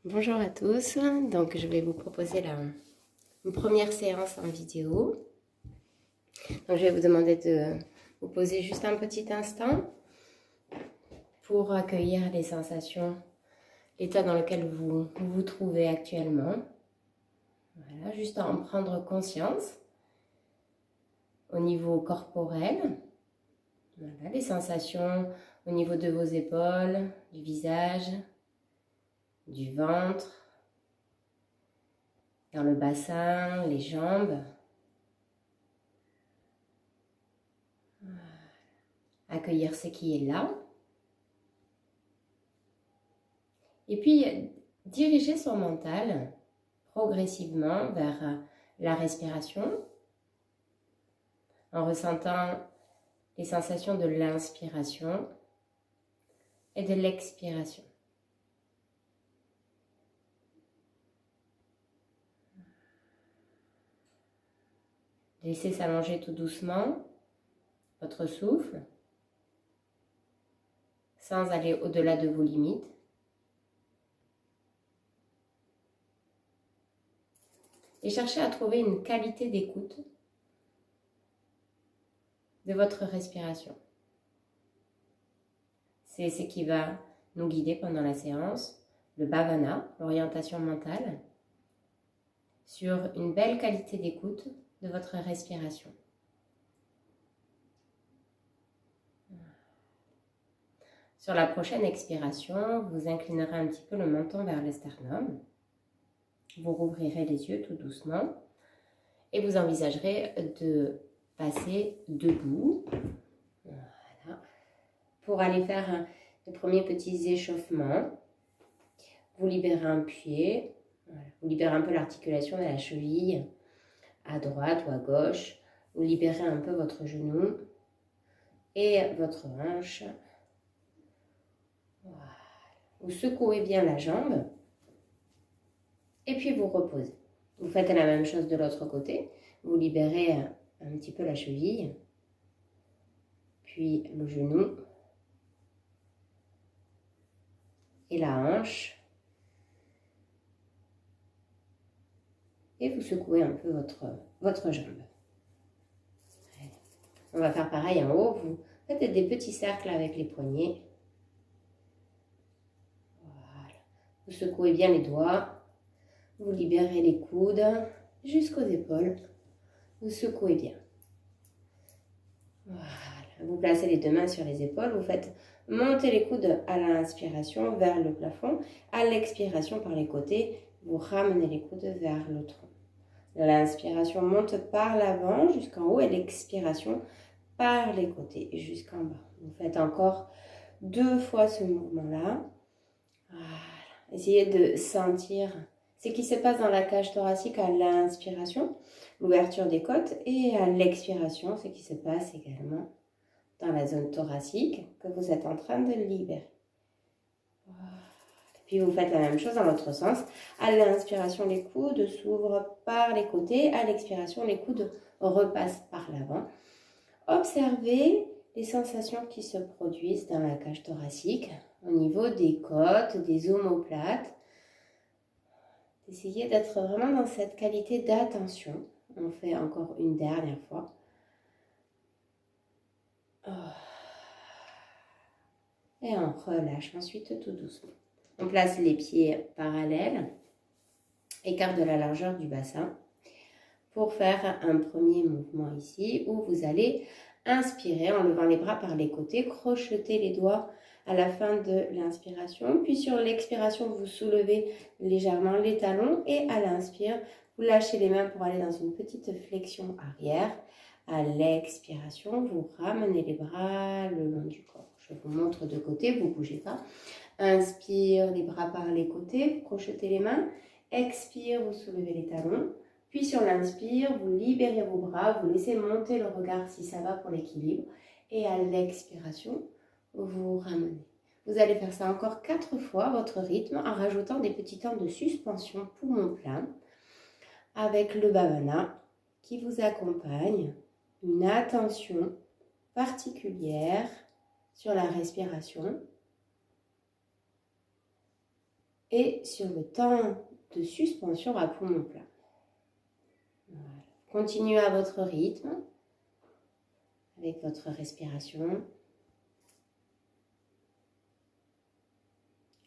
Bonjour à tous, donc je vais vous proposer une première séance en vidéo. Donc je vais vous demander de vous poser juste un petit instant pour accueillir les sensations, l'état dans lequel vous vous trouvez actuellement. Voilà, juste en prendre conscience au niveau corporel. Voilà, les sensations au niveau de vos épaules, du visage, du ventre, dans le bassin, les jambes. Accueillir ce qui est là. Et puis, diriger son mental progressivement vers la respiration en ressentant les sensations de l'inspiration et de l'expiration. Laissez s'allonger tout doucement votre souffle sans aller au-delà de vos limites. Et cherchez à trouver une qualité d'écoute de votre respiration. C'est ce qui va nous guider pendant la séance, le bhavana, l'orientation mentale, sur une belle qualité d'écoute de votre respiration. Sur la prochaine expiration, vous inclinerez un petit peu le menton vers le sternum. Vous rouvrirez les yeux tout doucement et vous envisagerez de passer debout. Voilà. Pour aller faire les premiers petits échauffements, vous libérez un pied, voilà. Vous libérez un peu l'articulation de la cheville à droite ou à gauche. Vous libérez un peu votre genou et votre hanche. Voilà. Vous secouez bien la jambe et puis vous reposez. Vous faites la même chose de l'autre côté. Vous libérez un petit peu la cheville, puis le genou et la hanche. Et vous secouez un peu votre jambe. On va faire pareil en haut. Vous faites des petits cercles avec les poignets. Voilà. Vous secouez bien les doigts. Vous libérez les coudes jusqu'aux épaules. Vous secouez bien. Voilà. Vous placez les deux mains sur les épaules. Vous faites monter les coudes à l'inspiration vers le plafond. À l'expiration par les côtés, vous ramenez les coudes vers le tronc. L'inspiration monte par l'avant jusqu'en haut et l'expiration par les côtés jusqu'en bas. Vous faites encore 2 fois ce mouvement-là. Voilà. Essayez de sentir ce qui se passe dans la cage thoracique à l'inspiration, l'ouverture des côtes, et à l'expiration, ce qui se passe également dans la zone thoracique que vous êtes en train de libérer. Voilà. Puis vous faites la même chose dans l'autre sens. À l'inspiration, les coudes s'ouvrent par les côtés. À l'expiration, les coudes repassent par l'avant. Observez les sensations qui se produisent dans la cage thoracique au niveau des côtes, des omoplates. Essayez d'être vraiment dans cette qualité d'attention. On fait encore une dernière fois. Et on relâche ensuite tout doucement. On place les pieds parallèles, écart de la largeur du bassin, pour faire un premier mouvement ici où vous allez inspirer en levant les bras par les côtés, crocheter les doigts à la fin de l'inspiration, puis sur l'expiration vous soulevez légèrement les talons et à l'inspire vous lâchez les mains pour aller dans une petite flexion arrière. À l'expiration vous ramenez les bras le long du corps. Je vous montre de côté, vous ne bougez pas. Inspire, les bras par les côtés, vous crochetez les mains. Expire, vous soulevez les talons. Puis sur l'inspire, vous libérez vos bras, vous laissez monter le regard si ça va pour l'équilibre. Et à l'expiration, vous ramenez. Vous allez faire ça encore 4 fois, votre rythme, en rajoutant des petits temps de suspension poumon plein, avec le bhavana qui vous accompagne. Une attention particulière sur la respiration. et sur le temps de suspension à poumon plein. Voilà. Continuez à votre rythme avec votre respiration.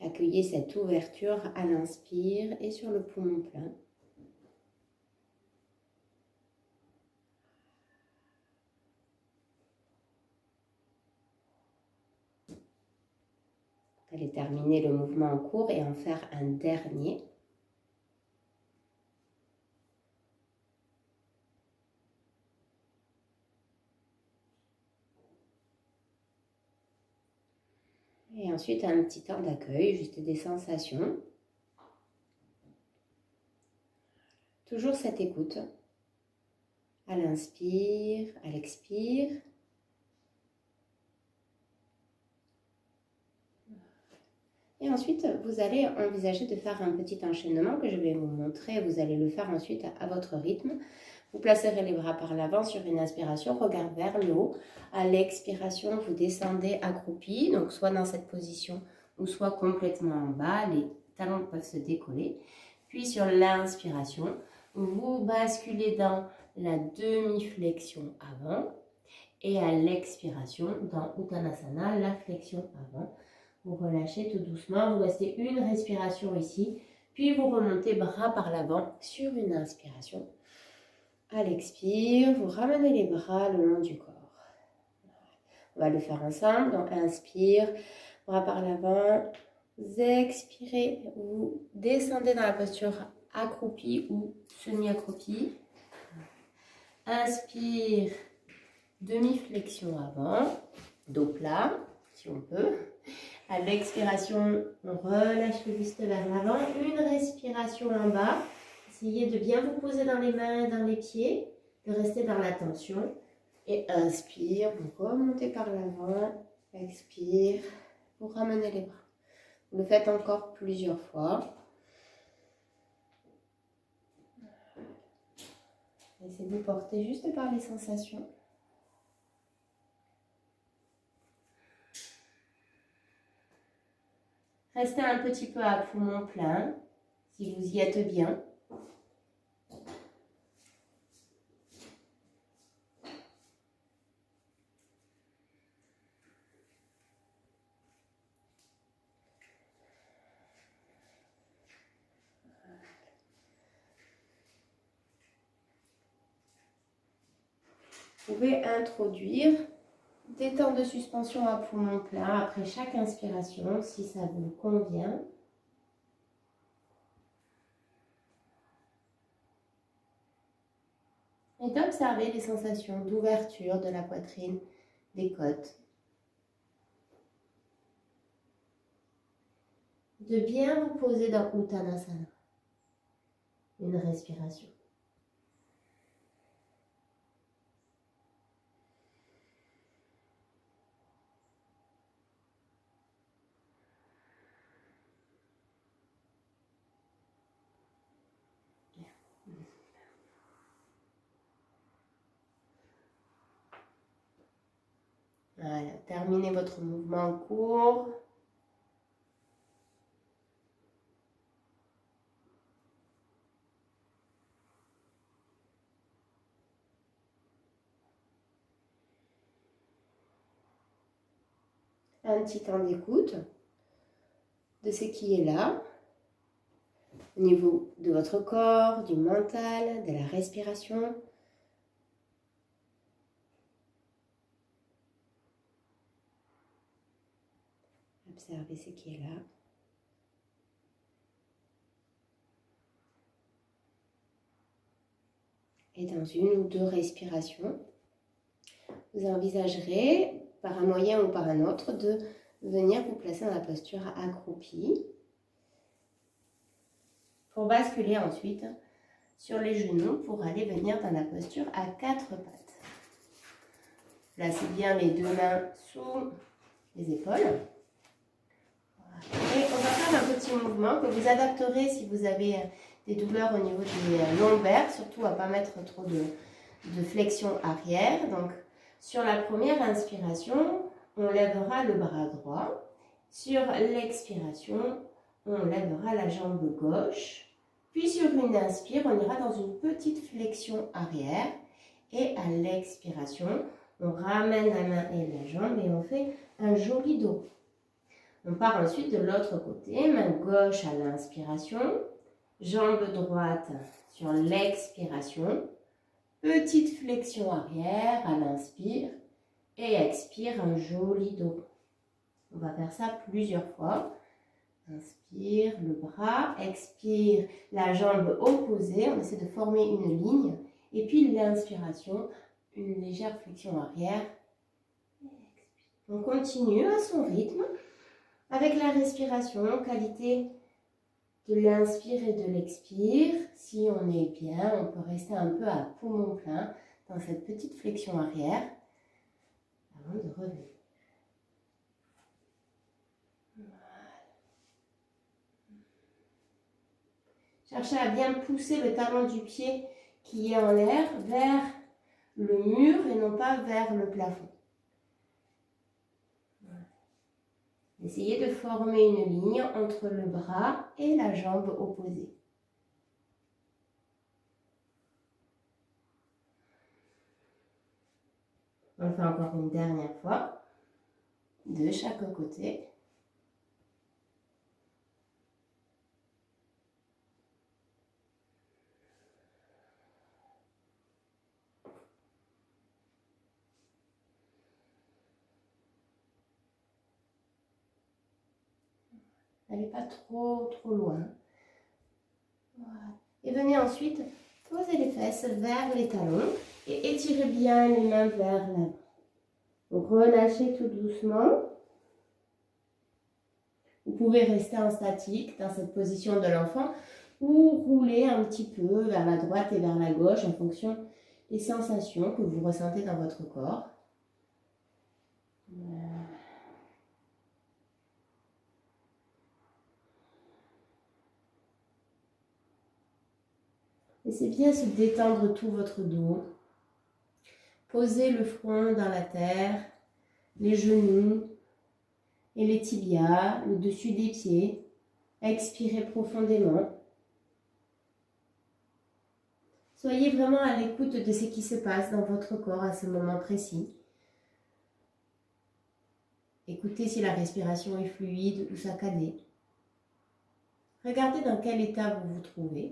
Accueillez cette ouverture à l'inspire et sur le poumon plein. Vous allez terminer le mouvement en cours et en faire un dernier. Et ensuite, un petit temps d'accueil, juste des sensations. Toujours cette écoute. À l'inspire, à l'expire. Et ensuite, vous allez envisager de faire un petit enchaînement que je vais vous montrer. Vous allez le faire ensuite à votre rythme. Vous placerez les bras par l'avant sur une inspiration, regard vers le haut. À l'expiration, vous descendez accroupi, donc soit dans cette position ou soit complètement en bas. Les talons peuvent se décoller. Puis sur l'inspiration, vous basculez dans la demi-flexion avant. Et à l'expiration, dans Uttanasana, la flexion avant. Vous relâchez tout doucement, vous restez une respiration ici, puis vous remontez bras par l'avant sur une inspiration. À l'expire, vous ramenez les bras le long du corps. On va le faire ensemble, donc inspire, bras par l'avant, vous expirez, vous descendez dans la posture accroupie ou semi-accroupie. Inspire, demi-flexion avant, dos plat, si on peut. À l'expiration, on relâche le buste vers l'avant. Une respiration en bas. Essayez de bien vous poser dans les mains, dans les pieds, de rester dans la tension. Et inspire, vous remontez par l'avant. Expire, vous ramenez les bras. Vous le faites encore plusieurs fois. Essayez de vous porter juste par les sensations. Restez un petit peu à poumon plein, si vous y êtes bien. Vous pouvez introduire des temps de suspension à poumon plein après chaque inspiration, si ça vous convient. Et d'observer les sensations d'ouverture de la poitrine, des côtes. De bien vous poser dans Uttanasana. Une respiration. Voilà, terminez votre mouvement court. Un petit temps d'écoute de ce qui est là, au niveau de votre corps, du mental, de la respiration. Observez ce qui est là. Et dans une ou deux respirations, vous envisagerez, par un moyen ou par un autre, de venir vous placer dans la posture accroupie pour basculer ensuite sur les genoux pour aller venir dans la posture à quatre pattes. Placez bien les deux mains sous les épaules. Et on va faire un petit mouvement que vous adapterez si vous avez des douleurs au niveau des lombaires, surtout à ne pas mettre trop de flexion arrière. Donc, sur la première inspiration, on lèvera le bras droit. Sur l'expiration, on lèvera la jambe gauche. Puis sur une inspire, on ira dans une petite flexion arrière. Et à l'expiration, on ramène la main et la jambe et on fait un joli dos. On part ensuite de l'autre côté, main gauche à l'inspiration, jambe droite sur l'expiration, petite flexion arrière à l'inspire et expire un joli dos. On va faire ça plusieurs fois. Inspire le bras, expire la jambe opposée, on essaie de former une ligne. Et puis l'inspiration, une légère flexion arrière. On continue à son rythme avec la respiration, qualité de l'inspire et de l'expire. Si on est bien, on peut rester un peu à poumon plein dans cette petite flexion arrière avant de revenir. Cherchez à bien pousser le talon du pied qui est en l'air vers le mur et non pas vers le plafond. Voilà. Essayez de former une ligne entre le bras et la jambe opposée. On le fait encore une dernière fois, de chaque côté. N'allez pas trop loin. Voilà. Et venez ensuite poser les fesses vers les talons et étirez bien les mains vers l'avant. Donc relâchez tout doucement. Vous pouvez rester en statique dans cette position de l'enfant ou rouler un petit peu vers la droite et vers la gauche en fonction des sensations que vous ressentez dans votre corps. Voilà. Laissez bien se détendre tout votre dos. Posez le front dans la terre, les genoux et les tibias, le dessus des pieds. Expirez profondément. Soyez vraiment à l'écoute de ce qui se passe dans votre corps à ce moment précis. Écoutez si la respiration est fluide ou saccadée. Regardez dans quel état vous vous trouvez.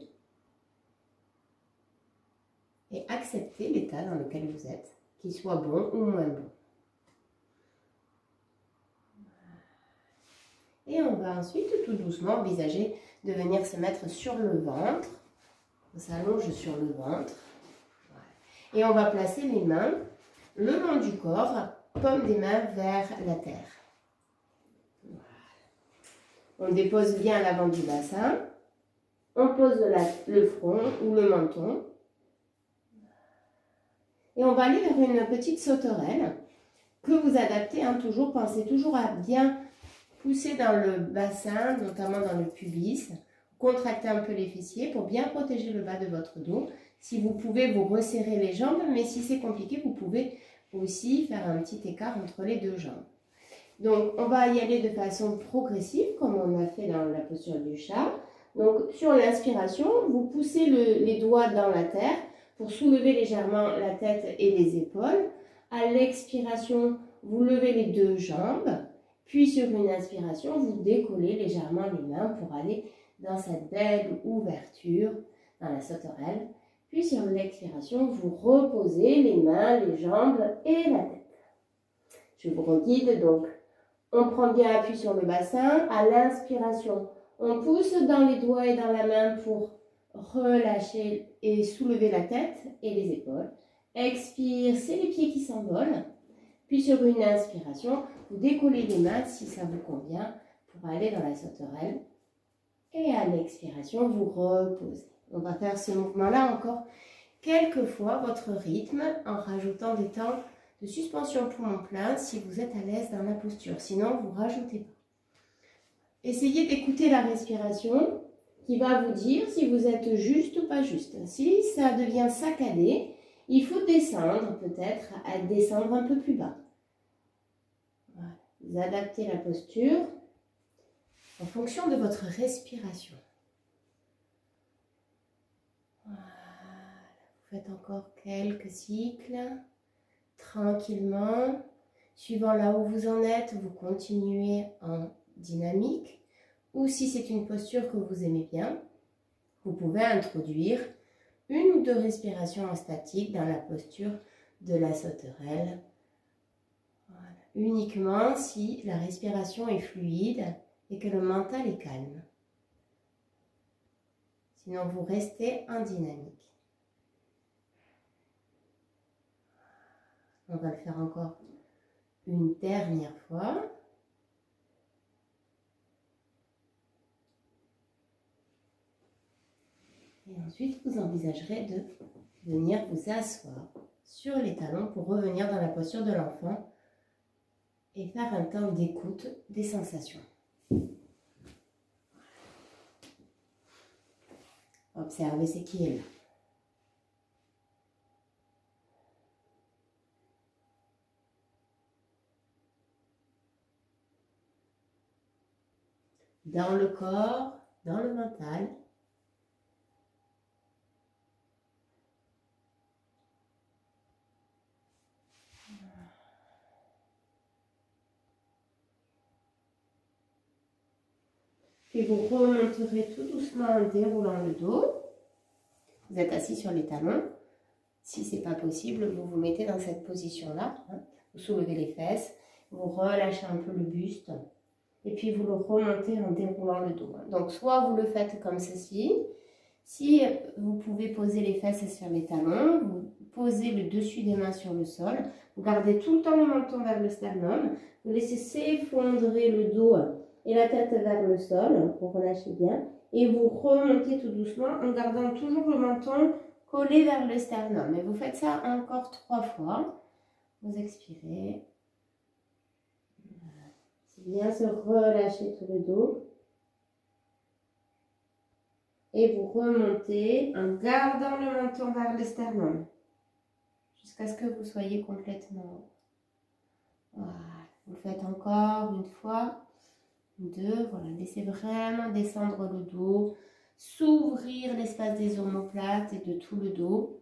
Et acceptez l'état dans lequel vous êtes, qu'il soit bon ou moins bon. Et on va ensuite tout doucement envisager de venir se mettre sur le ventre. On s'allonge sur le ventre. Voilà. Et on va placer les mains le long du corps, paume des mains vers la terre. Voilà. On dépose bien l'avant du bassin. On pose le front ou le menton. Et on va aller vers une petite sauterelle que vous adaptez, toujours. Pensez toujours à bien pousser dans le bassin, notamment dans le pubis. Contractez un peu les fessiers pour bien protéger le bas de votre dos. Si vous pouvez, vous resserrez les jambes, mais si c'est compliqué, vous pouvez aussi faire un petit écart entre les deux jambes. Donc, on va y aller de façon progressive, comme on a fait dans la posture du chat. Donc, sur l'inspiration, vous poussez les doigts dans la terre pour soulever légèrement la tête et les épaules. À l'expiration, vous levez les deux jambes. Puis sur une inspiration, vous décollez légèrement les mains pour aller dans cette belle ouverture dans la sauterelle. Puis sur l'expiration, vous reposez les mains, les jambes et la tête. Je vous reguide donc. On prend bien appui sur le bassin. À l'inspiration, on pousse dans les doigts et dans la main pour relâcher et soulever la tête et les épaules. Expire, c'est les pieds qui s'envolent. Puis sur une inspiration, vous décollez les mains si ça vous convient pour aller dans la sauterelle. Et à l'expiration, vous reposez. On va faire ce mouvement-là encore quelques fois, votre rythme, en rajoutant des temps de suspension poumon plein si vous êtes à l'aise dans la posture. Sinon, vous ne rajoutez pas. Essayez d'écouter la respiration qui va vous dire si vous êtes juste ou pas juste. Si ça devient saccadé, il faut descendre peut-être, à descendre un peu plus bas. Voilà. Vous adaptez la posture. en fonction de votre respiration. Voilà. Vous faites encore quelques cycles, tranquillement. Suivant là où vous en êtes, vous continuez en dynamique. Ou si c'est une posture que vous aimez bien, vous pouvez introduire une ou deux respirations en statique dans la posture de la sauterelle. Voilà. Uniquement si la respiration est fluide et que le mental est calme. Sinon, vous restez en dynamique. On va le faire encore une dernière fois. Et ensuite, vous envisagerez de venir vous asseoir sur les talons pour revenir dans la posture de l'enfant et faire un temps d'écoute des sensations. Observez ce qui est là. Dans le corps, dans le mental. Puis vous remonterez tout doucement en déroulant le dos. Vous êtes assis sur les talons. Si ce n'est pas possible, vous vous mettez dans cette position-là. Vous soulevez les fesses, vous relâchez un peu le buste. Et puis vous le remontez en déroulant le dos. Donc soit vous le faites comme ceci. Si vous pouvez poser les fesses sur les talons, vous posez le dessus des mains sur le sol. Vous gardez tout le temps le menton vers le sternum. Vous laissez s'effondrer le dos et la tête vers le sol pour relâcher bien. Et vous remontez tout doucement en gardant toujours le menton collé vers le sternum. Et vous faites ça encore 3 fois. Vous expirez. C'est bien se relâcher tout le dos. Et vous remontez en gardant le menton vers le sternum. Jusqu'à ce que vous soyez complètement. Voilà. Vous le faites encore une fois. 2. Voilà. Laissez vraiment descendre le dos. S'ouvrir l'espace des omoplates et de tout le dos.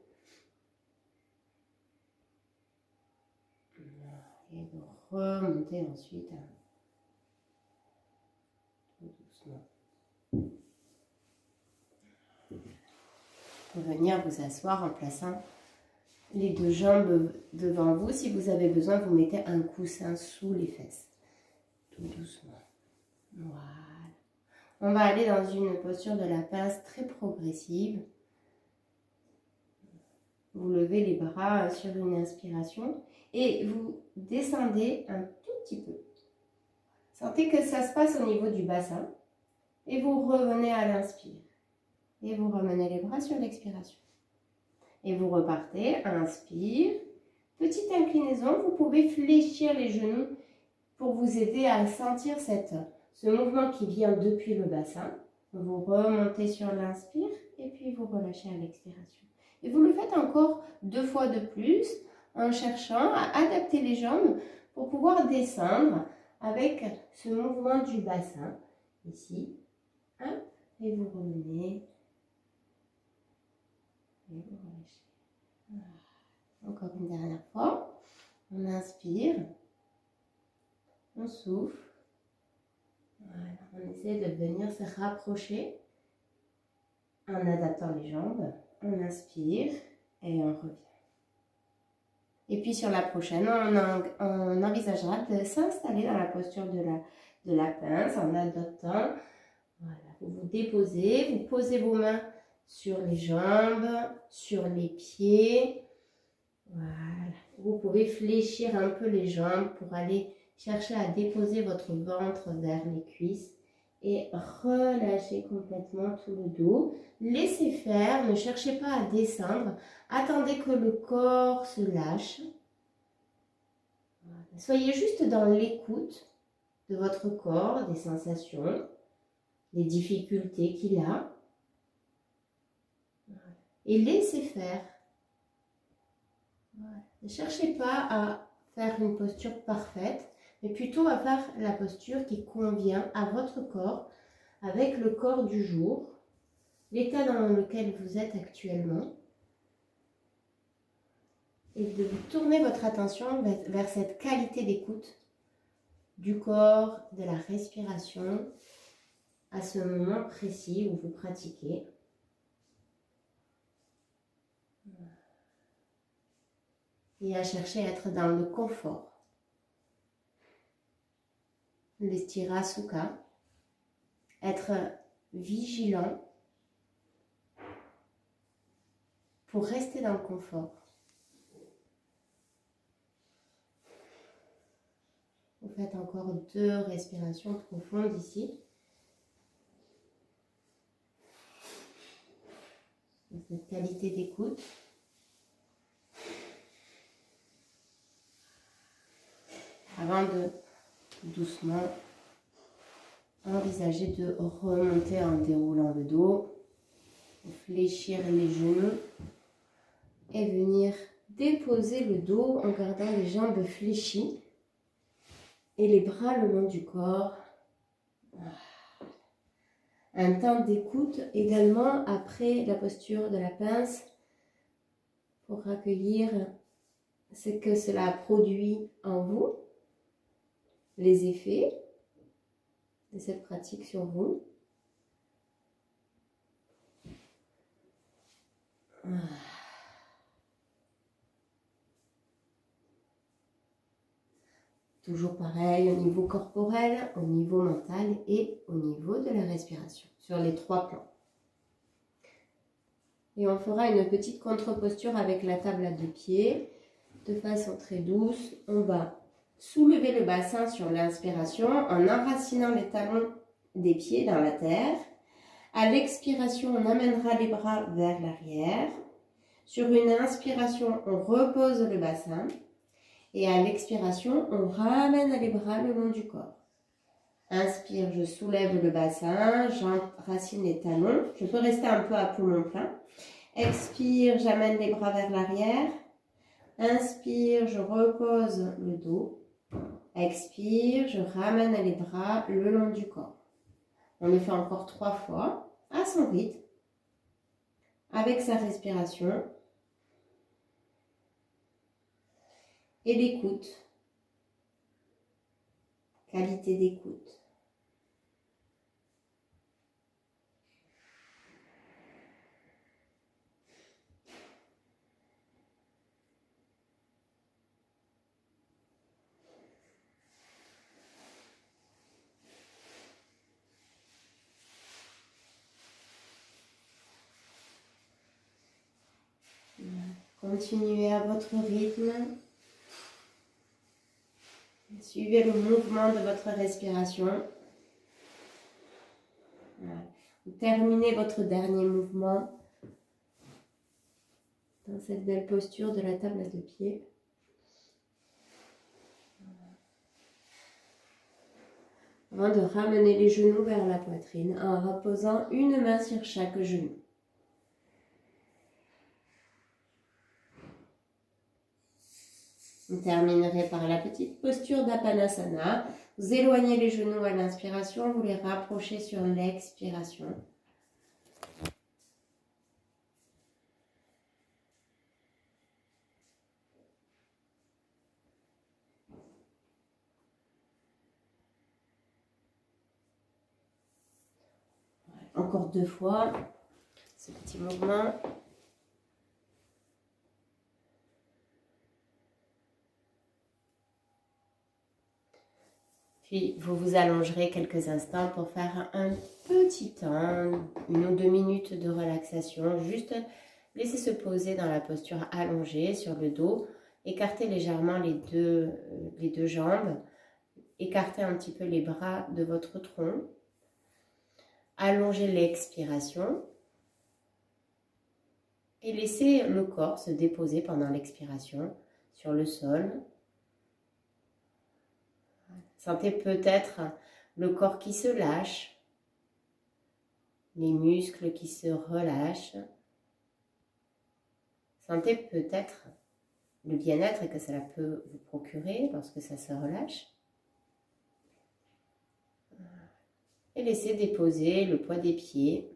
Et vous remontez ensuite. Tout doucement. Vous pouvez venir vous asseoir en plaçant les 2 jambes devant vous. Si vous avez besoin, vous mettez un coussin sous les fesses. Tout doucement. Voilà. On va aller dans une posture de la pince très progressive. Vous levez les bras sur une inspiration et vous descendez un tout petit peu. Sentez que ça se passe au niveau du bassin et vous revenez à l'inspire. Et vous ramenez les bras sur l'expiration. Et vous repartez, inspire. Petite inclinaison, vous pouvez fléchir les genoux pour vous aider à sentir ce mouvement qui vient depuis le bassin. Vous remontez sur l'inspire et puis vous relâchez à l'expiration. Et vous le faites encore 2 fois de plus en cherchant à adapter les jambes pour pouvoir descendre avec ce mouvement du bassin. Ici, hop, et vous revenez. Et vous relâchez. Voilà. Encore une dernière fois. On inspire. On souffle. Voilà. On essaie de venir se rapprocher en adaptant les jambes. On inspire et on revient. Et puis sur la prochaine, on envisagera de s'installer dans la posture de la pince en adoptant. Voilà. Vous vous déposez, vous posez vos mains sur les jambes, sur les pieds. Voilà. Vous pouvez fléchir un peu les jambes pour aller chercher à déposer votre ventre vers les cuisses et relâcher complètement tout le dos. Laissez faire, ne cherchez pas à descendre. Attendez que le corps se lâche. Voilà. Soyez juste dans l'écoute de votre corps, des sensations, des difficultés qu'il a. Et laissez faire. Voilà. Ne cherchez pas à faire une posture parfaite, mais plutôt à faire la posture qui convient à votre corps, avec le corps du jour, l'état dans lequel vous êtes actuellement, et de vous tourner votre attention vers cette qualité d'écoute du corps, de la respiration, à ce moment précis où vous pratiquez. Et à chercher à être dans le confort. Le Sthira Sukha, être vigilant pour rester dans le confort. Vous faites encore 2 respirations profondes ici. Cette qualité d'écoute. Avant de doucement envisager de remonter en déroulant le dos, fléchir les genoux et venir déposer le dos en gardant les jambes fléchies et les bras le long du corps. Un temps d'écoute également après la posture de la pince pour accueillir ce que cela produit en vous, les effets de cette pratique sur vous. Toujours pareil au niveau corporel, au niveau mental et au niveau de la respiration, sur les 3 plans. Et on fera une petite contre-posture avec la table à 2 pieds, de façon très douce. On va soulever le bassin sur l'inspiration en enracinant les talons des pieds dans la terre. À l'expiration, on amènera les bras vers l'arrière. Sur une inspiration, on repose le bassin. Et à l'expiration, on ramène les bras le long du corps. Inspire, je soulève le bassin, j'enracine les talons. Je peux rester un peu à poumon plein. Expire, j'amène les bras vers l'arrière. Inspire, je repose le dos. Expire, je ramène les bras le long du corps. On le fait encore 3 fois, à son rythme, avec sa respiration. Et l'écoute, qualité d'écoute. Continuez à votre rythme. Suivez le mouvement de votre respiration. Vous terminez votre dernier mouvement dans cette belle posture de la table à 2 pieds. Avant de ramener les genoux vers la poitrine en reposant une main sur chaque genou. Vous terminerez par la petite posture d'Apanasana. Vous éloignez les genoux à l'inspiration, vous les rapprochez sur l'expiration. Encore 2 fois, ce petit mouvement. Puis, vous vous allongerez quelques instants pour faire un petit temps, 1 ou 2 minutes de relaxation. Juste laissez se poser dans la posture allongée sur le dos. Écartez légèrement les deux jambes. Écartez un petit peu les bras de votre tronc. Allongez l'expiration. Et laissez le corps se déposer pendant l'expiration sur le sol. Sentez peut-être le corps qui se lâche, les muscles qui se relâchent. Sentez peut-être le bien-être que cela peut vous procurer lorsque ça se relâche. Et laissez déposer le poids des pieds,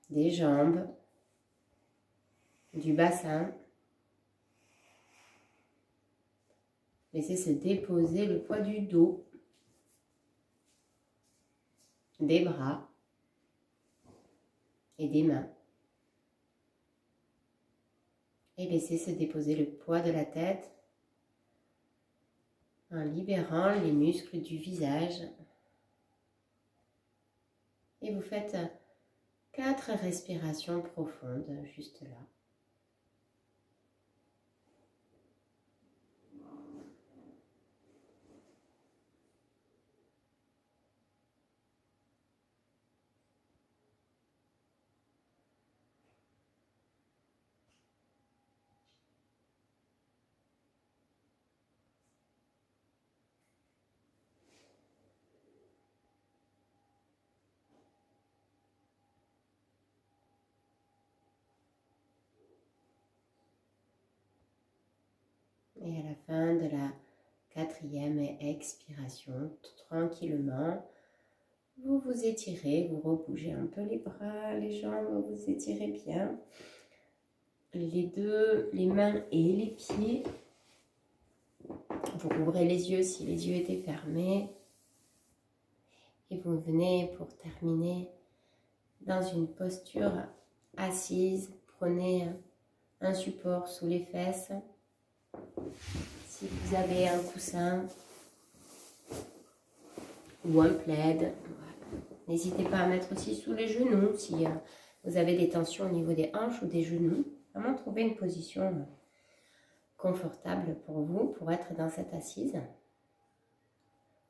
des jambes, du bassin. Laissez se déposer le poids du dos, des bras et des mains. Et laissez se déposer le poids de la tête en libérant les muscles du visage. Et vous faites 4 respirations profondes juste là. Et à la fin de la 4e expiration, tranquillement, vous vous étirez, vous rebougez un peu les bras, les jambes, vous étirez bien. Les mains et les pieds. Vous ouvrez les yeux si les yeux étaient fermés. Et vous venez pour terminer dans une posture assise. Prenez un support sous les fesses. Si vous avez un coussin ou un plaid, voilà. N'hésitez pas à mettre aussi sous les genoux si vous avez des tensions au niveau des hanches ou des genoux. Vraiment trouver une position confortable pour vous, pour être dans cette assise.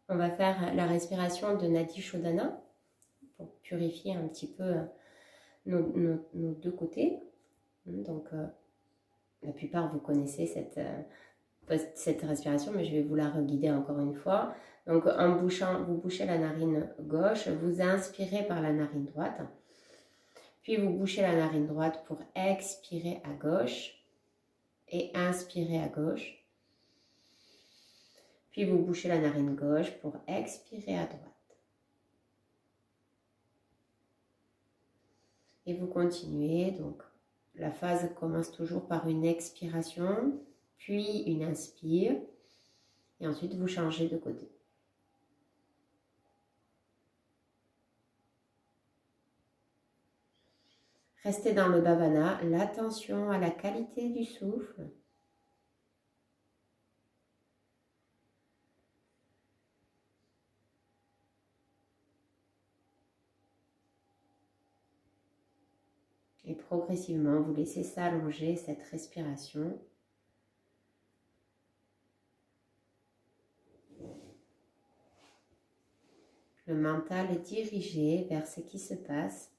On va faire la respiration de Nadi Shodhana pour purifier un petit peu nos deux côtés. Donc, la plupart vous connaissez cette respiration, mais je vais vous la reguider encore une fois. Donc, en bouchant, vous bouchez la narine gauche, vous inspirez par la narine droite, puis vous bouchez la narine droite pour expirer à gauche et inspirer à gauche. Puis vous bouchez la narine gauche pour expirer à droite. Et vous continuez, donc la phase commence toujours par une expiration, puis une inspire, et ensuite vous changez de côté. Restez dans le Bhavana, l'attention à la qualité du souffle. Et progressivement, vous laissez s'allonger cette respiration. Le mental est dirigé vers ce qui se passe.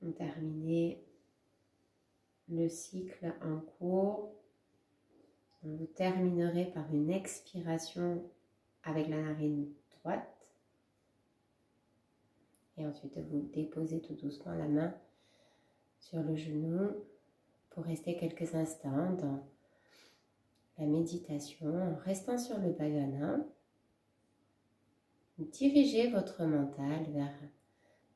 On termine le cycle en cours. Vous terminerez par une expiration avec la narine droite. Et ensuite, vous déposez tout doucement la main sur le genou pour rester quelques instants dans la méditation en restant sur le Bhavana. Dirigez votre mental vers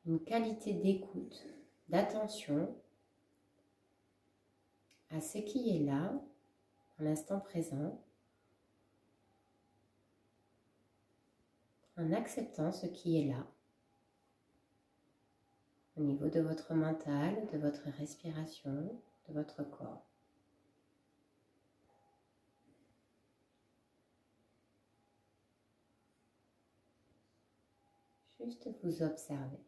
une qualité d'écoute, d'attention à ce qui est là, à l'instant présent, en acceptant ce qui est là, au niveau de votre mental, de votre respiration, de votre corps. Juste vous observez.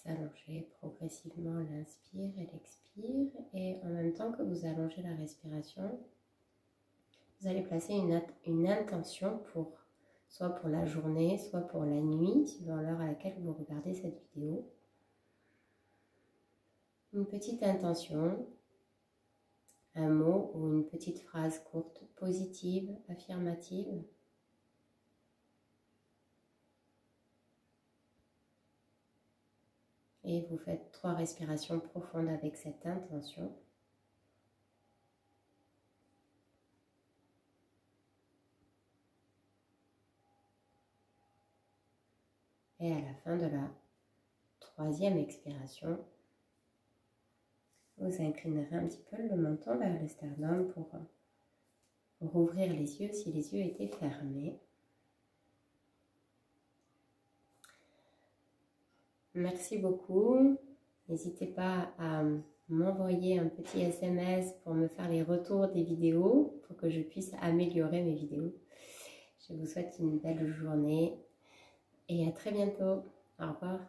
Allongez progressivement l'inspire et l'expire, et en même temps que vous allongez la respiration, vous allez placer une intention soit pour la journée, soit pour la nuit, suivant l'heure à laquelle vous regardez cette vidéo. Une petite intention, un mot ou une petite phrase courte, positive, affirmative. Et vous faites 3 respirations profondes avec cette intention. Et à la fin de la 3e expiration, vous inclinerez un petit peu le menton vers le sternum pour rouvrir les yeux si les yeux étaient fermés. Merci beaucoup. N'hésitez pas à m'envoyer un petit SMS pour me faire les retours des vidéos, pour que je puisse améliorer mes vidéos. Je vous souhaite une belle journée et à très bientôt. Au revoir.